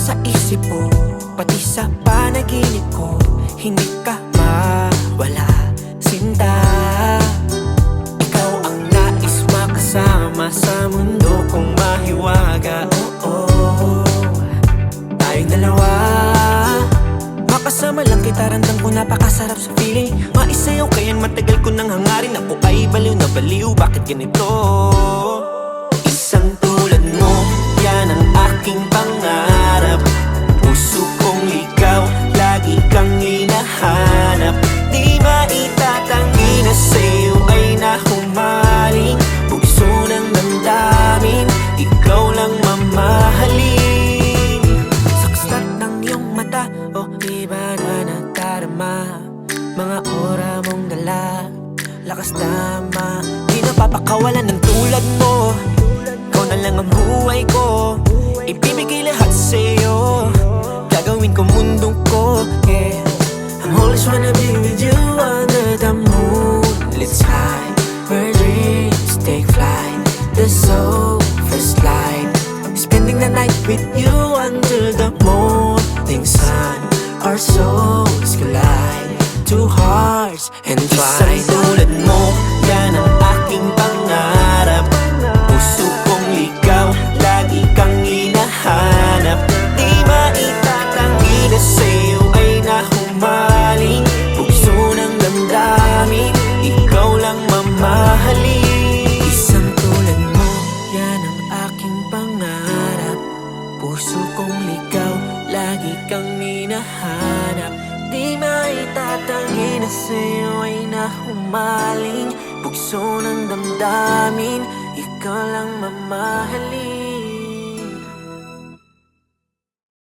sa isip ko, pati sa panaginip ko. Hindi ka mawala, sinta. Ikaw ang nais makasama sa mundo kong mahiwaga. Tayong dalawa, makasama lang kita, ramdam ko napakasarap sa feeling. Maisayaw kaya't matagal ko nang hangarin. Ako ay baliw na baliw, bakit ganito? Isang tulad mo, yan ang aking pangarap. Puso kong ligaw, lagi kang hinahanap. Di maitatanggi na sa'yo ay nahumaling. Bugso ng damdamin, ikaw lang mamahalin. Sa kaslat ng iyong mata, di ba na nadarama? Mga ora mong dala, lakas tama. Di napapakawalan ng tulad mo. Ikaw na lang ang buhay ko, ibibigay lahat sa'yo. Gagawin ko mundo ko, yeah. I'm always wanna be with you under the moonlit sky, where dreams take flight, the soul's light. Spending the night with you under the morning sun. Our souls collide, two hearts entwined. Isang tulad mo, yan ang aking pangarap. Puso kong ligaw, lagi kang hinahanap. Di maitatanggi na sa'yo ay nahumaling. Bugso ng damdamin, ikaw lang mamahalin. Isang tulad mo, yan ang aking pangarap. Puso kong ligaw, lagi kang hinahanap. Di maitatanggi na sa'yo ay nahumaling. Bugso ng damdamin, ikaw lang mamahalin.